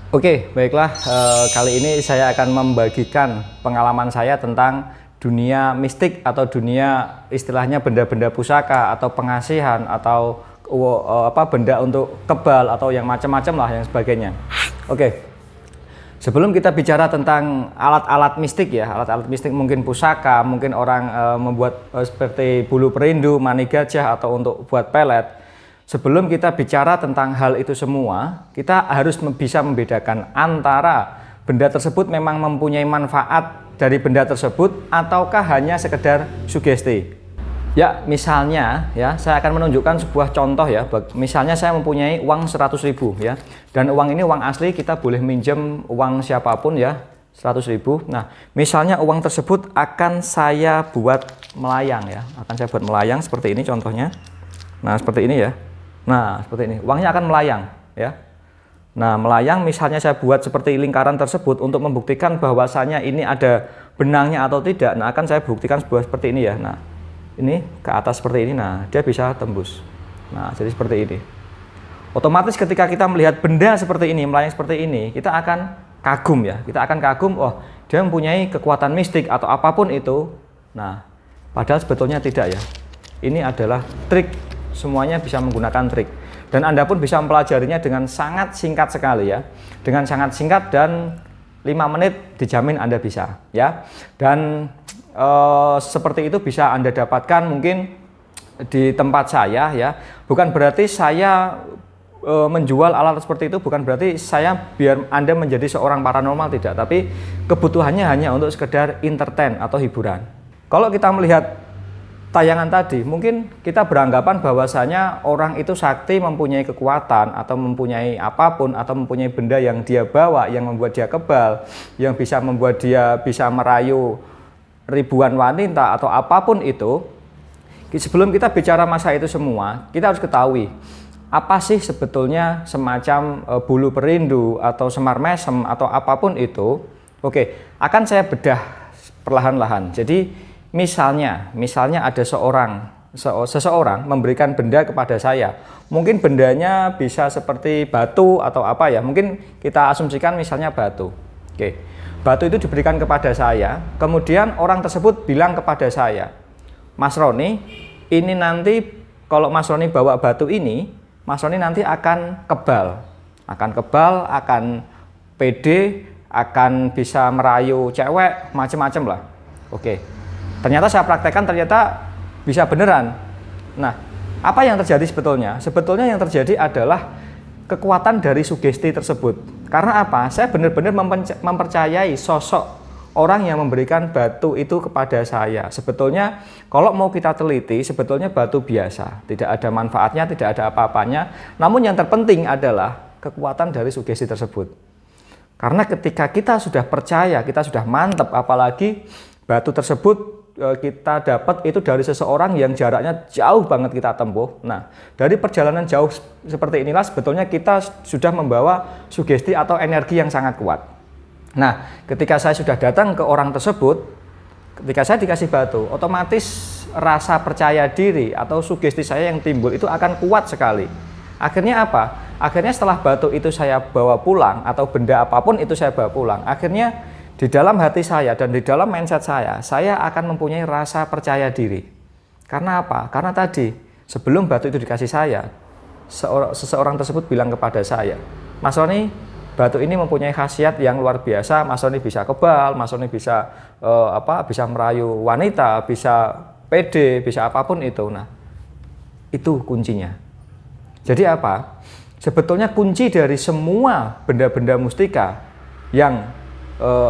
Oke, baiklah. Kali ini saya akan membagikan pengalaman saya tentang dunia mistik atau dunia istilahnya benda-benda pusaka atau pengasihan atau benda untuk kebal atau yang macam-macam lah yang sebagainya. Oke, sebelum kita bicara tentang alat-alat mistik ya, alat-alat mistik mungkin pusaka, mungkin orang membuat seperti bulu perindu, mani gajah atau untuk buat pelet. Sebelum kita bicara tentang hal itu semua, kita harus bisa membedakan antara benda tersebut memang mempunyai manfaat dari benda tersebut ataukah hanya sekedar sugesti. Ya, misalnya ya, saya akan menunjukkan sebuah contoh ya. Misalnya saya mempunyai uang 100.000 ya. Dan uang ini uang asli, kita boleh minjem uang siapapun ya, 100.000. Nah, misalnya uang tersebut akan saya buat melayang ya. Akan saya buat melayang seperti ini contohnya. Nah, seperti ini ya. Nah, seperti ini. Uangnya akan melayang ya. Nah, melayang misalnya saya buat seperti lingkaran tersebut untuk membuktikan bahwasanya ini ada benangnya atau tidak. Nah, akan saya buktikan seperti ini ya. Nah, ini ke atas seperti ini. Nah, dia bisa tembus. Nah, jadi seperti ini. Otomatis ketika kita melihat benda seperti ini, melayang seperti ini, kita akan kagum ya. Kita akan kagum, oh, dia mempunyai kekuatan mistik atau apapun itu. Nah, padahal sebetulnya tidak ya. Ini adalah trik. Semuanya bisa menggunakan trik dan Anda pun bisa mempelajarinya dengan sangat singkat sekali ya, dengan sangat singkat dan 5 menit dijamin Anda bisa ya. Dan seperti itu bisa Anda dapatkan mungkin di tempat saya ya. Bukan berarti saya menjual alat seperti itu, bukan berarti saya biar Anda menjadi seorang paranormal, tidak, tapi kebutuhannya hanya untuk sekedar entertain atau hiburan. Kalau kita melihat tayangan tadi, mungkin kita beranggapan bahwasanya orang itu sakti, mempunyai kekuatan atau mempunyai apapun atau mempunyai benda yang dia bawa yang membuat dia kebal, yang bisa membuat dia bisa merayu ribuan wanita atau apapun itu. Sebelum kita bicara masa itu semua, kita harus ketahui apa sih sebetulnya semacam bulu perindu atau semar mesem atau apapun itu. Oke, akan saya bedah perlahan-lahan. Jadi misalnya ada seseorang memberikan benda kepada saya. Mungkin bendanya bisa seperti batu atau apa ya. Mungkin kita asumsikan misalnya batu. Oke. Batu itu diberikan kepada saya. Kemudian orang tersebut bilang kepada saya, "Mas Roni, ini nanti kalau Mas Roni bawa batu ini, Mas Roni nanti akan kebal. Akan pede, akan bisa merayu cewek, macam-macam lah." Oke. Ternyata saya praktekkan, ternyata bisa beneran. Nah, apa yang terjadi sebetulnya? Sebetulnya yang terjadi adalah kekuatan dari sugesti tersebut. Karena apa? Saya benar-benar mempercayai sosok orang yang memberikan batu itu kepada saya. Sebetulnya kalau mau kita teliti, sebetulnya batu biasa, tidak ada manfaatnya, tidak ada apa-apanya. Namun yang terpenting adalah kekuatan dari sugesti tersebut. Karena ketika kita sudah percaya, kita sudah mantap, apalagi batu tersebut kita dapat itu dari seseorang yang jaraknya jauh banget kita tempuh. Nah, dari perjalanan jauh seperti inilah sebetulnya kita sudah membawa sugesti atau energi yang sangat kuat. Nah, ketika saya sudah datang ke orang tersebut, ketika saya dikasih batu, otomatis rasa percaya diri atau sugesti saya yang timbul itu akan kuat sekali. Akhirnya apa? Akhirnya setelah batu itu saya bawa pulang atau benda apapun itu saya bawa pulang, akhirnya di dalam hati saya dan di dalam mindset saya akan mempunyai rasa percaya diri. Karena apa? Karena tadi, sebelum batu itu dikasih saya, seseorang tersebut bilang kepada saya, "Mas Roni, batu ini mempunyai khasiat yang luar biasa. Mas Roni bisa kebal, Mas Roni bisa bisa merayu wanita, bisa pede, bisa apapun itu." Nah, itu kuncinya. Jadi apa? Sebetulnya kunci dari semua benda-benda mustika yang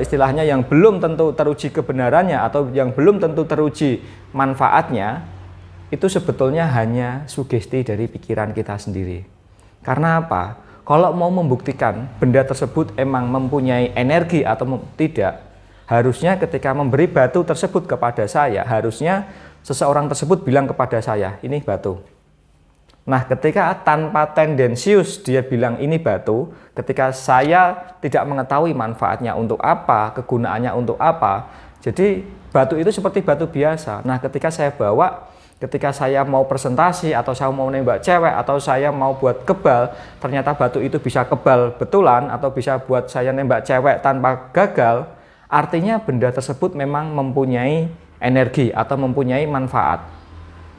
istilahnya yang belum tentu teruji kebenarannya atau yang belum tentu teruji manfaatnya, itu sebetulnya hanya sugesti dari pikiran kita sendiri. Karena apa? Kalau mau membuktikan benda tersebut emang mempunyai energi atau tidak, harusnya ketika memberi batu tersebut kepada saya, harusnya seseorang tersebut bilang kepada saya, "Ini batu." Nah, ketika tanpa tendensius dia bilang ini batu, ketika saya tidak mengetahui manfaatnya untuk apa, kegunaannya untuk apa, jadi batu itu seperti batu biasa. Nah, ketika saya bawa, ketika saya mau presentasi atau saya mau nembak cewek atau saya mau buat kebal, ternyata batu itu bisa kebal betulan atau bisa buat saya nembak cewek tanpa gagal, artinya benda tersebut memang mempunyai energi atau mempunyai manfaat,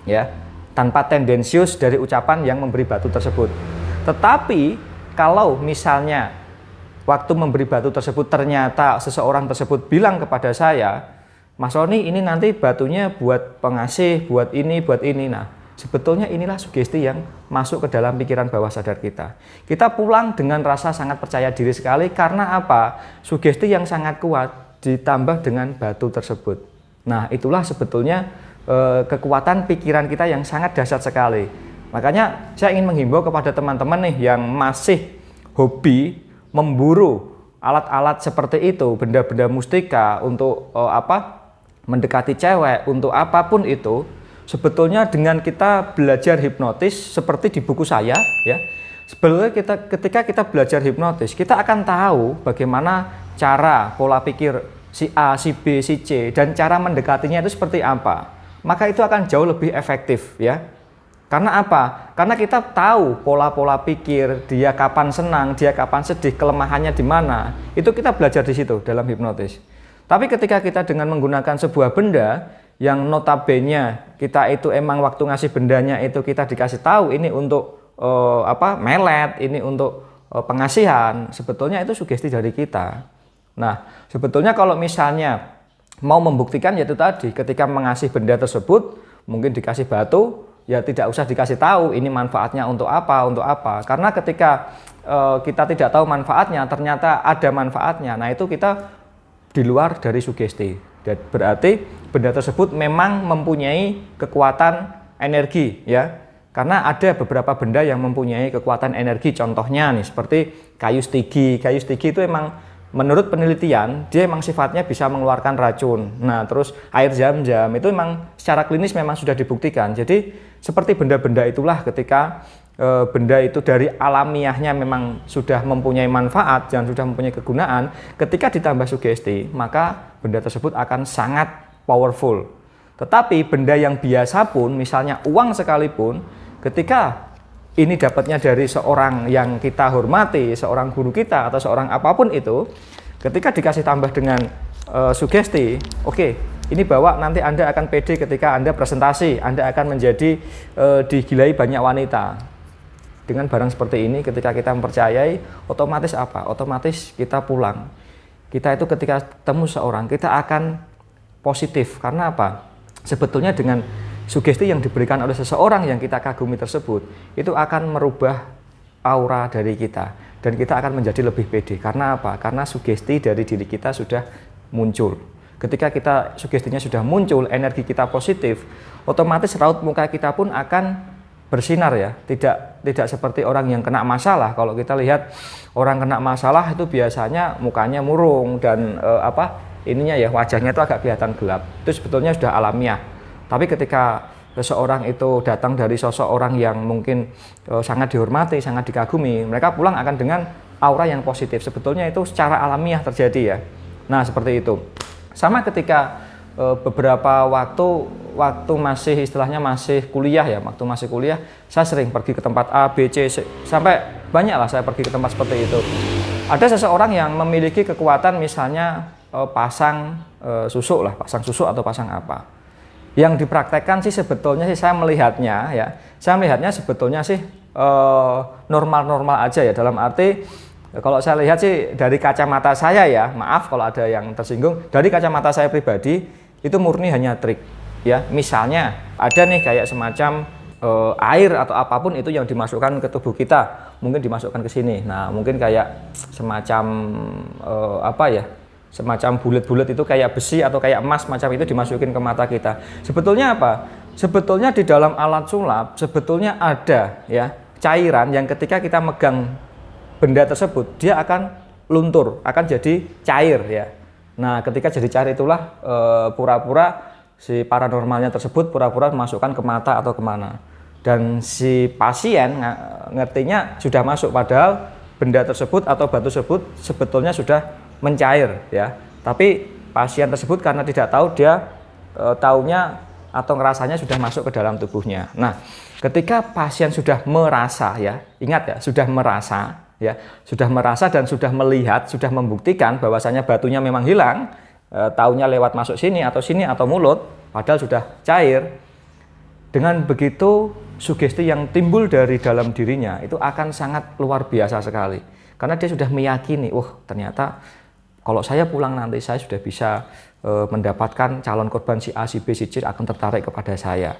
ya, tanpa tendensius dari ucapan yang memberi batu tersebut. Tetapi kalau misalnya waktu memberi batu tersebut ternyata seseorang tersebut bilang kepada saya, Mas Roni, ini nanti batunya buat pengasih, buat ini. Nah, sebetulnya inilah sugesti yang masuk ke dalam pikiran bawah sadar kita. Kita pulang dengan rasa sangat percaya diri sekali karena apa? Sugesti yang sangat kuat ditambah dengan batu tersebut. Nah, itulah sebetulnya kekuatan pikiran kita yang sangat dahsyat sekali. Makanya saya ingin menghimbau kepada teman-teman nih yang masih hobi memburu alat-alat seperti itu, benda-benda mustika untuk mendekati cewek, untuk apapun itu, sebetulnya dengan kita belajar hipnotis seperti di buku saya, ya, sebetulnya ketika kita belajar hipnotis, kita akan tahu bagaimana cara pola pikir si A, si B, si C, dan cara mendekatinya itu seperti apa. Maka itu akan jauh lebih efektif, ya. Karena apa? Karena kita tahu pola-pola pikir, dia kapan senang, dia kapan sedih, kelemahannya di mana. Itu kita belajar di situ dalam hipnotis. Tapi ketika kita dengan menggunakan sebuah benda yang notabene kita itu emang waktu ngasih bendanya itu kita dikasih tahu ini untuk melet, ini untuk pengasihan, sebetulnya itu sugesti dari kita. Nah, sebetulnya kalau misalnya mau membuktikan yaitu tadi, ketika mengasih benda tersebut mungkin dikasih batu, ya tidak usah dikasih tahu ini manfaatnya untuk apa. Karena ketika kita tidak tahu manfaatnya, ternyata ada manfaatnya. Nah, itu kita di luar dari sugesti. Berarti benda tersebut memang mempunyai kekuatan energi, ya. Karena ada beberapa benda yang mempunyai kekuatan energi. Contohnya nih seperti kayu stigi. Kayu stigi itu emang menurut penelitian dia emang sifatnya bisa mengeluarkan racun. Nah, terus air zam-zam itu memang secara klinis memang sudah dibuktikan. Jadi seperti benda-benda itulah ketika benda itu dari alamiahnya memang sudah mempunyai manfaat dan sudah mempunyai kegunaan, ketika ditambah sugesti maka benda tersebut akan sangat powerful. Tetapi benda yang biasa pun, misalnya uang sekalipun, ketika ini dapatnya dari seorang yang kita hormati, seorang guru kita atau seorang apapun itu, ketika dikasih tambah dengan sugesti, oke, ini bawa nanti Anda akan pede ketika Anda presentasi, Anda akan menjadi digilai banyak wanita. Dengan barang seperti ini, ketika kita mempercayai, otomatis apa? Otomatis kita pulang. Kita itu ketika ketemu seorang, kita akan positif. Karena apa? Sebetulnya dengan sugesti yang diberikan oleh seseorang yang kita kagumi tersebut, itu akan merubah aura dari kita. Dan kita akan menjadi lebih pede. Karena apa? Karena sugesti dari diri kita sudah muncul. Ketika kita sugestinya sudah muncul, energi kita positif, otomatis raut muka kita pun akan bersinar, ya. Tidak seperti orang yang kena masalah. Kalau kita lihat orang kena masalah itu biasanya mukanya murung dan ininya ya, wajahnya itu agak kelihatan gelap. Itu sebetulnya sudah alamiah. Tapi ketika seseorang itu datang dari sosok orang yang mungkin sangat dihormati, sangat dikagumi, mereka pulang akan dengan aura yang positif. Sebetulnya itu secara alamiah terjadi, ya. Nah, seperti itu. Sama ketika beberapa waktu masih istilahnya masih kuliah, ya, waktu masih kuliah saya sering pergi ke tempat A, B, C, sampai banyak lah saya pergi ke tempat seperti itu. Ada seseorang yang memiliki kekuatan misalnya pasang susuk atau pasang apa. Yang dipraktekkan sih sebetulnya sih saya melihatnya sebetulnya sih normal-normal aja, ya, dalam arti kalau saya lihat sih dari kacamata saya, ya, maaf kalau ada yang tersinggung, dari kacamata saya pribadi itu murni hanya trik, ya. Misalnya ada nih kayak semacam air atau apapun itu yang dimasukkan ke tubuh kita, mungkin dimasukkan ke sini. Nah, mungkin kayak semacam semacam bulat-bulat itu kayak besi atau kayak emas macam itu dimasukin ke mata kita. Sebetulnya apa? Sebetulnya di dalam alat sulap sebetulnya ada, ya, cairan yang ketika kita megang benda tersebut dia akan luntur, akan jadi cair, ya. Nah, ketika jadi cair itulah pura-pura si paranormalnya tersebut pura-pura memasukkan ke mata atau kemana. Dan si pasien ngertinya sudah masuk, padahal benda tersebut atau batu tersebut sebetulnya sudah mencair, ya. Tapi pasien tersebut karena tidak tahu, dia taunya atau ngerasanya sudah masuk ke dalam tubuhnya. Nah, ketika pasien sudah merasa ya, ingat ya, sudah merasa dan sudah melihat, sudah membuktikan bahwasanya batunya memang hilang, taunya lewat masuk sini atau mulut, padahal sudah cair. Dengan begitu, sugesti yang timbul dari dalam dirinya itu akan sangat luar biasa sekali. Karena dia sudah meyakini, ternyata kalau saya pulang nanti saya sudah bisa mendapatkan calon korban si A, si B, si C akan tertarik kepada saya.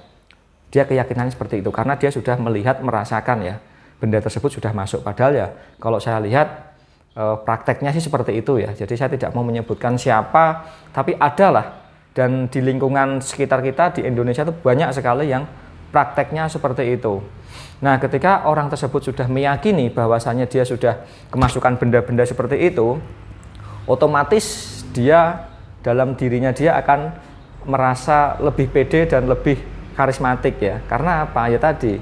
Dia keyakinannya seperti itu karena dia sudah melihat, merasakan ya, benda tersebut sudah masuk. Padahal ya kalau saya lihat prakteknya sih seperti itu ya. Jadi saya tidak mau menyebutkan siapa, tapi adalah, dan di lingkungan sekitar kita di Indonesia itu banyak sekali yang prakteknya seperti itu. Nah, ketika orang tersebut sudah meyakini bahwasanya dia sudah kemasukan benda-benda seperti itu, otomatis dia dalam dirinya dia akan merasa lebih pede dan lebih karismatik ya. Karena apa? Ya tadi,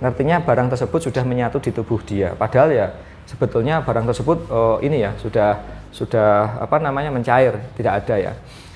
ngertinya barang tersebut sudah menyatu di tubuh dia. Padahal ya sebetulnya barang tersebut sudah mencair, tidak ada ya.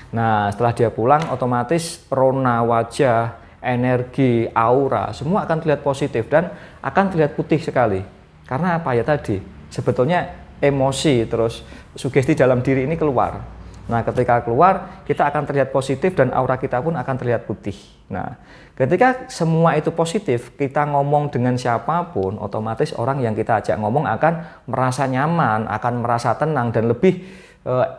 Nah, setelah dia pulang, otomatis rona wajah, energi, aura, semua akan terlihat positif dan akan terlihat putih sekali. Karena apa ya tadi? Sebetulnya emosi terus sugesti dalam diri ini keluar. Nah, ketika keluar, kita akan terlihat positif dan aura kita pun akan terlihat putih. Nah, ketika semua itu positif, kita ngomong dengan siapapun, otomatis orang yang kita ajak ngomong akan merasa nyaman, akan merasa tenang dan lebih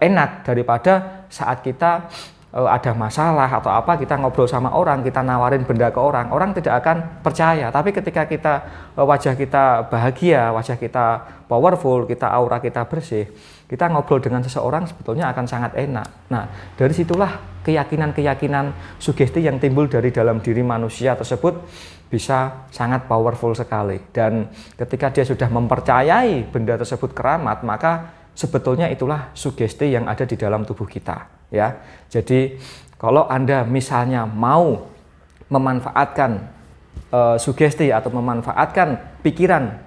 enak daripada saat kita ada masalah atau apa, kita ngobrol sama orang, kita nawarin benda ke orang, orang tidak akan percaya. Tapi ketika kita wajah kita bahagia, wajah kita powerful, kita aura kita bersih, kita ngobrol dengan seseorang sebetulnya akan sangat enak. Nah, dari situlah keyakinan-keyakinan sugesti yang timbul dari dalam diri manusia tersebut bisa sangat powerful sekali. Dan ketika dia sudah mempercayai benda tersebut keramat, maka sebetulnya itulah sugesti yang ada di dalam tubuh kita ya. Jadi kalau Anda misalnya mau memanfaatkan sugesti atau memanfaatkan pikiran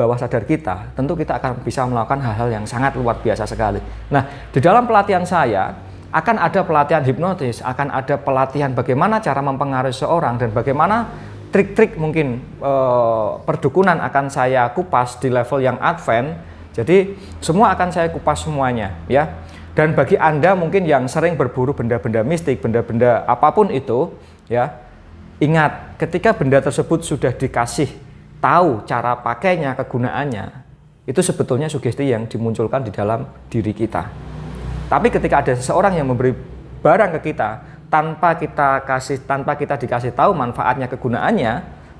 bawah sadar kita, tentu kita akan bisa melakukan hal-hal yang sangat luar biasa sekali. Nah, di dalam pelatihan saya akan ada pelatihan hipnotis, akan ada pelatihan bagaimana cara mempengaruhi seseorang dan bagaimana trik-trik mungkin perdukunan akan saya kupas di level yang advance. Jadi semua akan saya kupas semuanya ya. Dan bagi Anda mungkin yang sering berburu benda-benda mistik, benda-benda apapun itu ya, ingat ketika benda tersebut sudah dikasih tahu cara pakainya, kegunaannya, itu sebetulnya sugesti yang dimunculkan di dalam diri kita. Tapi ketika ada seseorang yang memberi barang ke kita tanpa kita dikasih tahu manfaatnya, kegunaannya,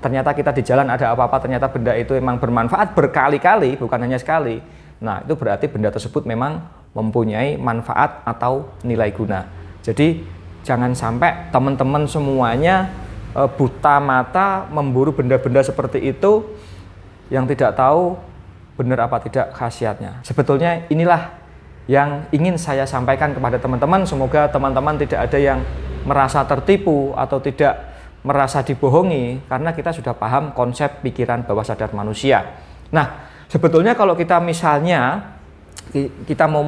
ternyata kita di jalan ada apa-apa, ternyata benda itu memang bermanfaat berkali-kali, bukan hanya sekali. Nah, itu berarti benda tersebut memang mempunyai manfaat atau nilai guna. Jadi, jangan sampai teman-teman semuanya buta mata memburu benda-benda seperti itu yang tidak tahu benar apa tidak khasiatnya. Sebetulnya inilah yang ingin saya sampaikan kepada teman-teman. Semoga teman-teman tidak ada yang merasa tertipu atau tidak merasa dibohongi, karena kita sudah paham konsep pikiran bawah sadar manusia. Nah, sebetulnya kalau kita misalnya kita mau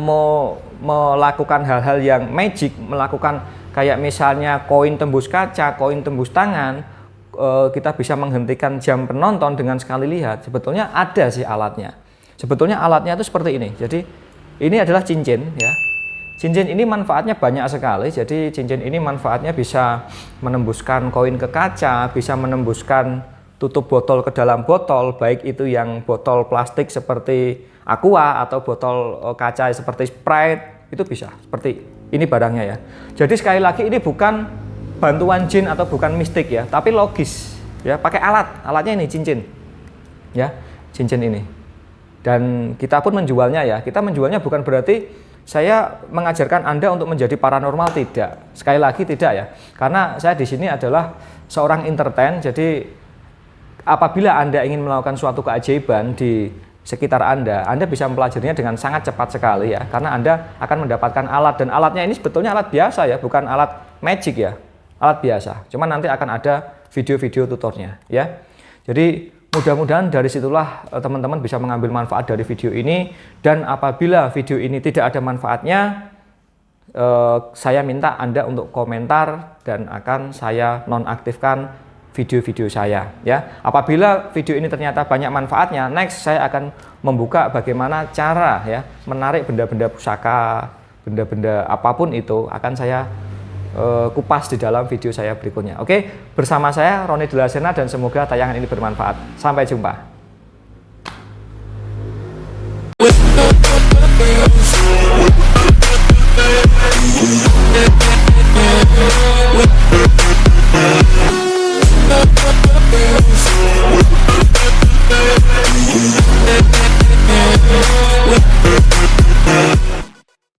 melakukan hal-hal yang magic, melakukan kayak misalnya koin tembus kaca, koin tembus tangan, kita bisa menghentikan jam penonton dengan sekali lihat. Sebetulnya ada sih alatnya. Sebetulnya alatnya itu seperti ini. Jadi ini adalah cincin ya. Cincin ini manfaatnya banyak sekali. Jadi cincin ini manfaatnya bisa menembuskan koin ke kaca, bisa menembuskan tutup botol ke dalam botol, baik itu yang botol plastik seperti Aqua atau botol kaca seperti Sprite, itu bisa. Seperti ini barangnya ya. Jadi sekali lagi ini bukan bantuan jin atau bukan mistik ya, tapi logis ya, pakai alatnya ini cincin. Ya, cincin ini. Dan kita pun menjualnya ya. Kita menjualnya bukan berarti saya mengajarkan Anda untuk menjadi paranormal, tidak. Sekali lagi tidak ya. Karena saya di sini adalah seorang entertain, jadi apabila Anda ingin melakukan suatu keajaiban di sekitar Anda bisa mempelajarinya dengan sangat cepat sekali ya. Karena Anda akan mendapatkan alat, dan alatnya ini sebetulnya alat biasa ya, bukan alat magic ya. Alat biasa. Cuman nanti akan ada video-video tutornya ya. Jadi mudah-mudahan dari situlah teman-teman bisa mengambil manfaat dari video ini, dan apabila video ini tidak ada manfaatnya, saya minta Anda untuk komentar dan akan saya nonaktifkan video-video saya ya. Apabila video ini ternyata banyak manfaatnya, next saya akan membuka bagaimana cara ya menarik benda-benda pusaka, benda-benda apapun itu akan saya kupas di dalam video saya berikutnya. Oke, bersama saya Roni Delasena dan semoga tayangan ini bermanfaat. Sampai jumpa.